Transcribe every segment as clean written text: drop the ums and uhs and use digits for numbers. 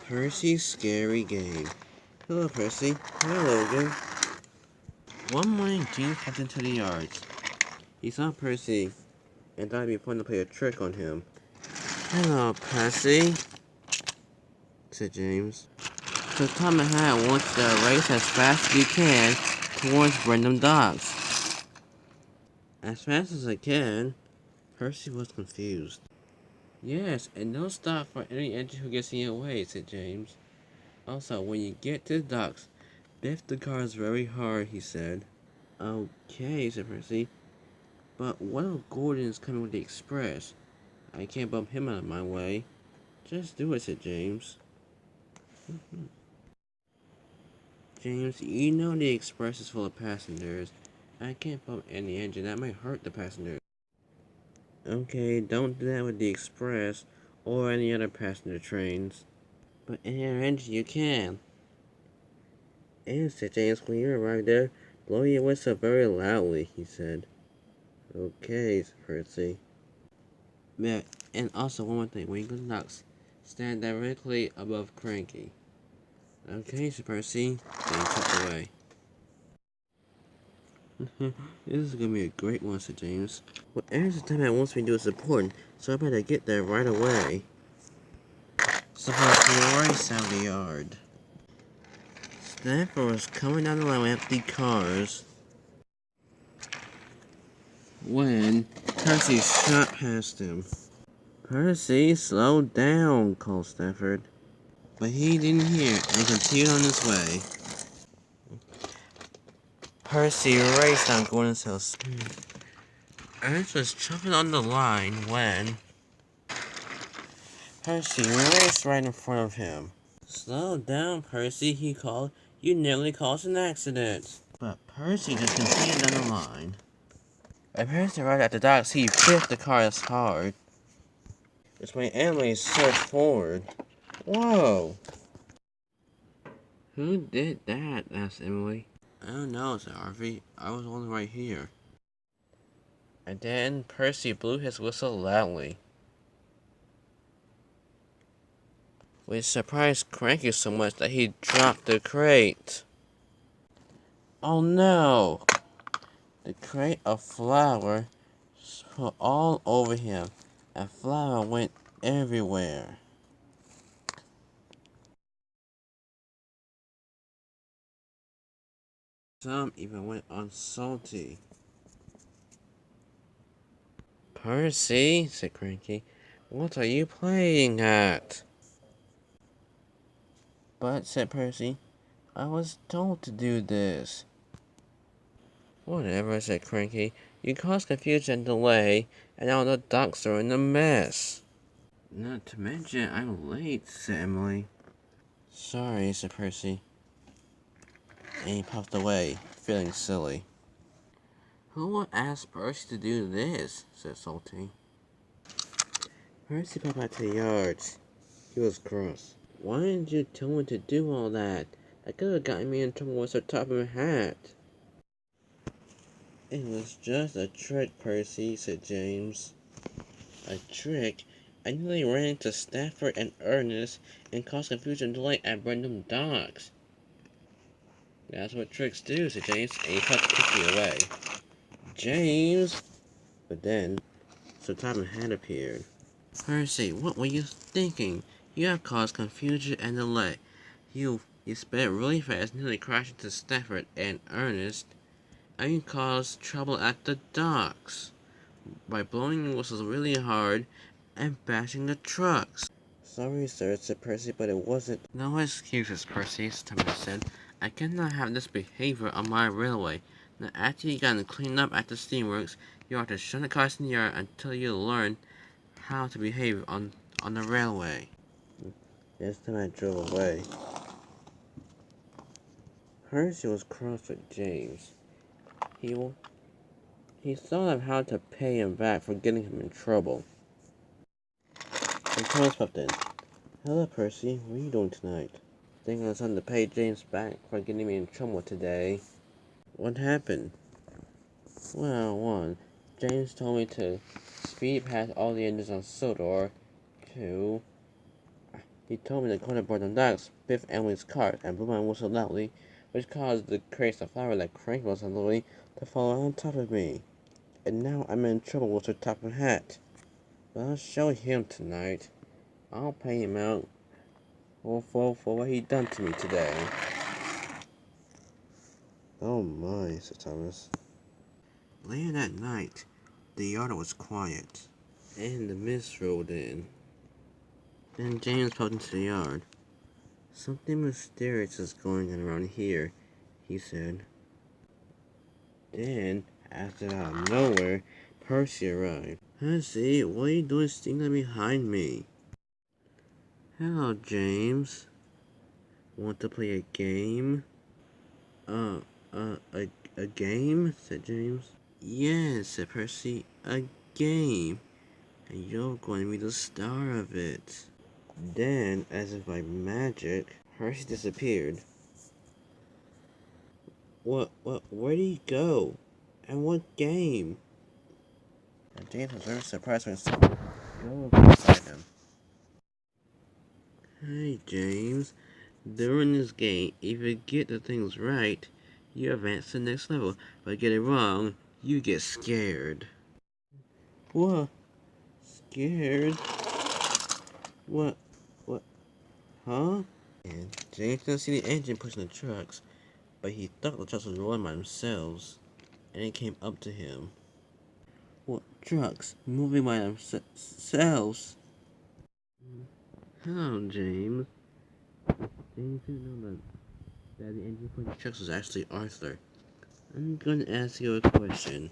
Percy's Scary Game. Hello, Percy. Hello, Logan. One morning, James popped into the yard. He saw Percy and thought it'd be fun to play a trick on him. Hello, Percy, said James. So Tom and Hannah wants you to race as fast as you can towards random docks. As fast as I can? Percy was confused. Yes, and don't stop for any engine who gets in your way, said James. Also, when you get to the docks, lift the cars very hard, he said. Okay, said Percy. But what if Gordon is coming with the express? I can't bump him out of my way. Just do it, said James. James, you know the express is full of passengers. I can't bump any engine. That might hurt the passengers. Okay, don't do that with the express or any other passenger trains. But any other engine you can. And, said James, when you arrive there, blow your whistle very loudly, he said. Okay, said Percy. Yeah, and also one more thing, when you go to Knox, stand directly above Cranky. Okay, said Percy. Then he took away. This is gonna be a great one, said James. Whatever the time wants me to do is important, so I better get there right away. Supposed to race out the yard. Snapper was coming down the line with empty cars when Percy shot past him. Percy, slow down, called Stafford. But he didn't hear and continued on his way. Percy raced down Gordon's house. Ernest was jumping on the line when Percy raced right in front of him. Slow down, Percy, he called. You nearly caused an accident. But Percy just continued down the line. When Percy arrived at the docks, he bit the cars hard. Which made Emily surge forward. Whoa! Who did that? Asked Emily. I don't know, said Harvey. I was only right here. And then Percy blew his whistle loudly, which surprised Cranky so much that he dropped the crate. Oh no! The crate of flour spilled all over him, and flour went everywhere. Some even went unsalty. Percy, said Cranky, what are you playing at? But, said Percy, I was told to do this. Whatever, said Cranky. You caused confusion and delay, and now the docks are in a mess. Not to mention, I'm late, said Emily. Sorry, said Percy. And he puffed away, feeling silly. Who would ask Percy to do this? Said Salty. Percy popped out to the yards. He was cross. Why didn't you tell me to do all that? That could have gotten me in trouble with her top of my hat. It was just a trick, Percy, said James. A trick? I nearly ran into Stafford and Ernest and caused confusion and delay at random docks. That's what tricks do, said James, and he puffed quickly away. James! But then, Sir Tom had appeared. Percy, what were you thinking? You have caused confusion and delay. You sped really fast, nearly crashed into Stafford and Ernest, and you caused trouble at the docks by blowing your whistles really hard and bashing the trucks. Sorry, sir, said Percy, but it wasn't. No excuses, Percy, Thomas said. I cannot have this behavior on my railway. Now, after you gotten cleaned up at the steamworks, you are to shun the cars in the yard until you learn how to behave on the railway. This time I drove away. Percy was cross with James. He thought of how to pay him back for getting him in trouble. And Thomas popped in. Hello, Percy. What are you doing tonight? Thinking of something to pay James back for getting me in trouble today. What happened? Well, James told me to speed past all the engines on Sodor. 2, He told me the corner brought them docks, Biff Emily's cart, and blew my whistle loudly, which caused the crates of flour like crankles on Louie to fall on top of me. And now I'm in trouble with her top hat. But I'll show him tonight. I'll pay him out for what he done to me today. Oh my, said Thomas. Later that night, the yard was quiet, and the mist rolled in. Then James popped into the yard. Something mysterious is going on around here, he said. Then, after out of nowhere, Percy arrived. Percy, what are you doing sneaking behind me? Hello, James. Want to play a game? Uh, a game? Said James. Yes, said Percy. A game. And you're going to be the star of it. Then, as if by magic, Percy disappeared. Where did he go? And what game? And James was very surprised when someone go beside him. Hey, James. During this game, if you get the things right, you advance to the next level. But get it wrong, you get scared. What? Scared? What? Huh? And James couldn't see the engine pushing the trucks, but he thought the trucks was rolling by themselves, and it came up to him. What trucks? Moving by themselves? Hello, James. James didn't know that the engine pushing the trucks was actually Arthur. I'm going to ask you a question.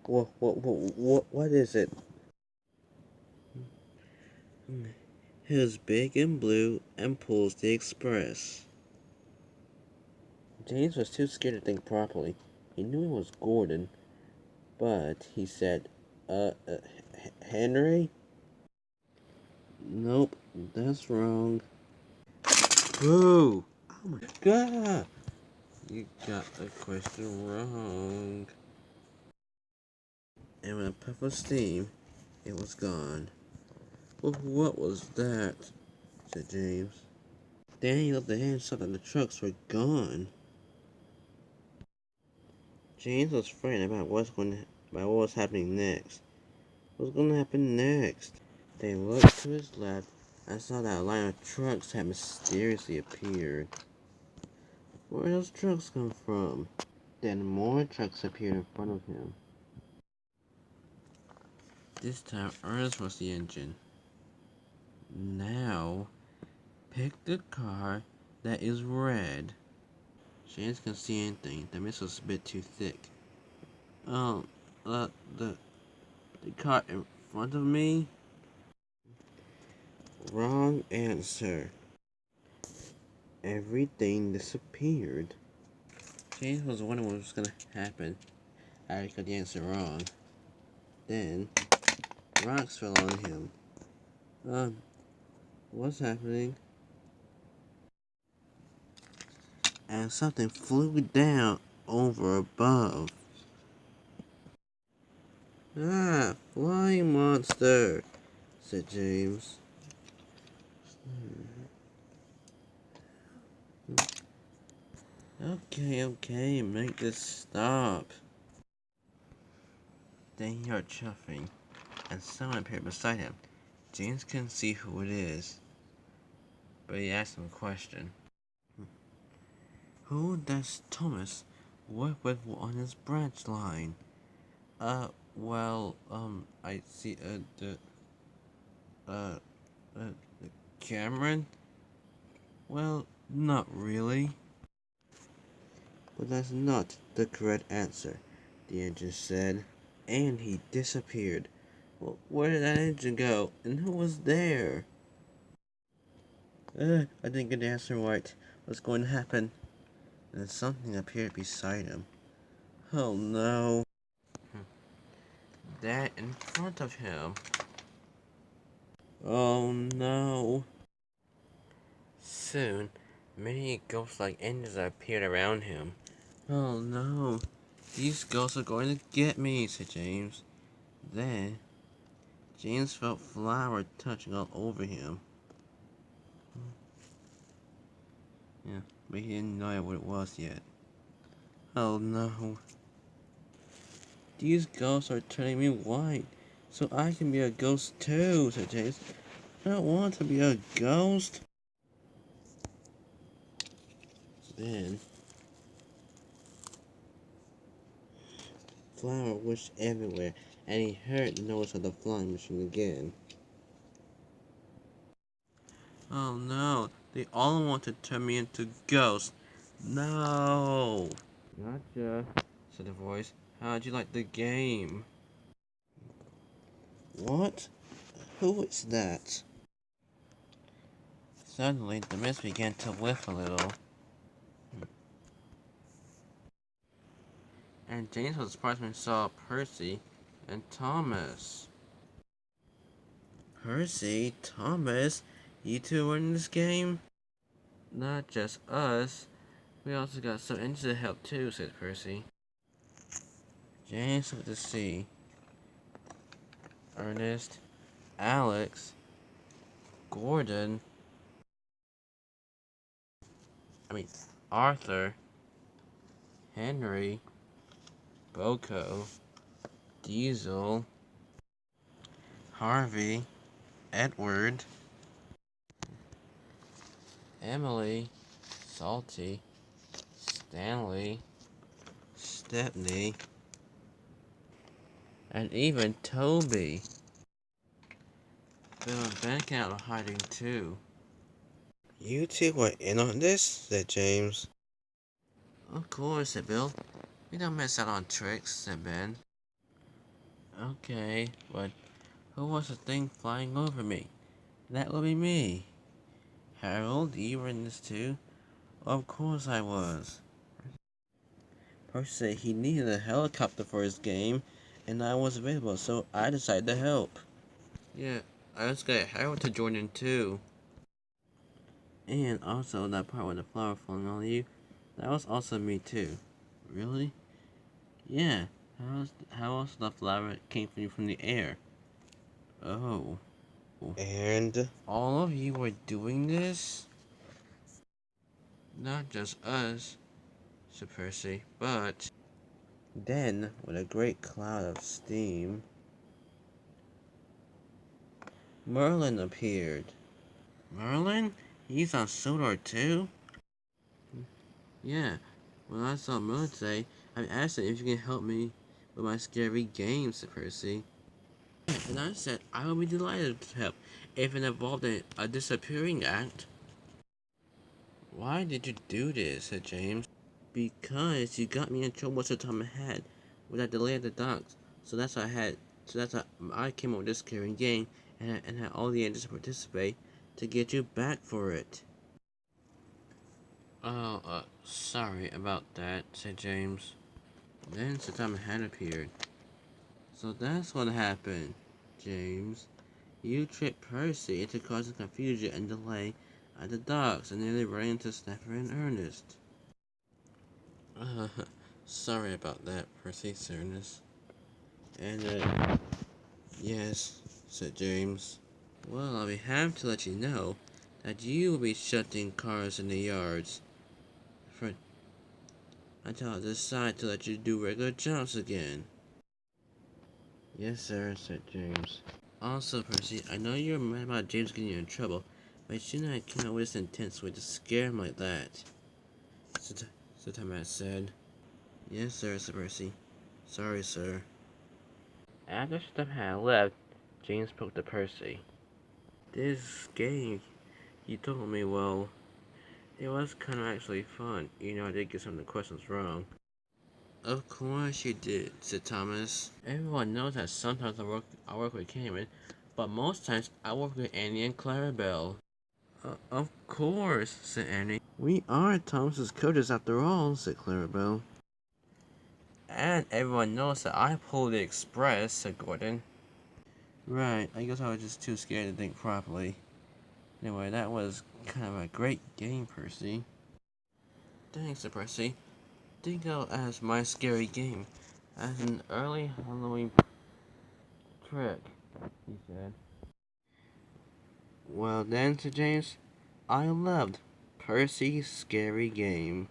What is it? He's big and blue and pulls the express. James was too scared to think properly. He knew it was Gordon, but he said, Henry? Nope, that's wrong. Boo! Oh my god! You got the question wrong. And with a puff of steam, it was gone. Well, what was that? Said James. Then he looked ahead and saw that the trucks were gone. James was frightened about what was happening next. What's going to happen next? They looked to his left and saw that a line of trucks had mysteriously appeared. Where did those trucks come from? Then more trucks appeared in front of him. This time, Ernest was the engine. Now, pick the car that is red. James couldn't see anything. The mist was a bit too thick. The car in front of me? Wrong answer. Everything disappeared. James was wondering what was gonna happen after he got the answer wrong. Then, rocks fell on him. What's happening? And something flew down over above. Ah, flying monster, said James. Okay, make this stop. Then he heard chuffing, and someone appeared beside him. James couldn't see who it is, but he asked him a question. Who does Thomas work with on his branch line? I see, Cameron? Well, not really. But that's not the correct answer, the engine said. And he disappeared. Well, where did that engine go? And who was there? I didn't get the answer right. What's going to happen? And then something appeared beside him. Oh no. That in front of him. Oh no. Soon, many ghost-like engines appeared around him. Oh no. These ghosts are going to get me, said James. Then, James felt flour touching all over him. Yeah, but he didn't know what it was yet. Oh no. These ghosts are turning me white, so I can be a ghost too, said James. I don't want to be a ghost. Then, flour wished everywhere, and he heard the noise of the flying machine again. Oh no, they all want to turn me into ghost. No! Gotcha, said the voice. How'd you like the game? What? Who is that? Suddenly, the mist began to lift a little, and James was surprised when he saw Percy and Thomas. Percy? Thomas? You two were in this game? Not just us. We also got some engine help too, said Percy. James looked to see Ernest, Alex, Gordon, I mean Arthur, Henry, Boko, Diesel, Harvey, Edward, Emily, Salty, Stanley, Stepney, and even Toby. Bill and Ben came out of hiding too. You two were in on this? Said James. Of course, said Bill. We don't miss out on tricks, said Ben. Okay, but who was the thing flying over me? That would be me. Harold, you were in this too? Of course I was. Percy said he needed a helicopter for his game, and I was available, so I decided to help. Yeah, I just got Harold to join in too. And also that part with the flower falling on you, that was also me too. Really? Yeah. How else the flower came from you from the air? Oh. And all of you were doing this? Not just us, said Percy, but then, with a great cloud of steam, Merlin appeared. Merlin? He's on Sodor too? Yeah. When I saw Merlin today, I asked him if you can help me with my scary game, said Percy. And I said I would be delighted to help if it involved a disappearing act. Why did you do this? Said James. Because you got me in trouble with the time I had with that delay at the docks. So that's why I came up with this scary game and had all the agents participate to get you back for it. Oh, sorry about that, said James. Then Satama had appeared. So that's what happened, James. You tricked Percy into causing confusion and delay at the docks and nearly ran into Snapper and Ernest. Sorry about that, Percy, said Ernest. And, yes, said James. Well, I'll be happy to let you know that you will be shutting cars in the yards for until I decide to let you do regular jobs again. Yes, sir, said James. Also, Percy, I know you're mad about James getting you in trouble, but you know I came up with this intense way to scare him like that. So Thomas said. Yes, sir, said Percy. Sorry, sir. After Steph had left, James spoke to Percy. This game, you told me, well, it was kind of actually fun. You know, I did get some of the questions wrong. Of course you did, said Thomas. Everyone knows that sometimes I work with Cameron, but most times I work with Annie and Clarabelle. Of course, said Annie. We are Thomas's coaches after all, said Clarabelle. And everyone knows that I pulled the express, said Gordon. Right, I guess I was just too scared to think properly. Anyway, that was kind of a great game, Percy. Thanks, Percy. Think of as my scary game as an early Halloween trick. he said. Well then, said James, I loved Percy's scary game.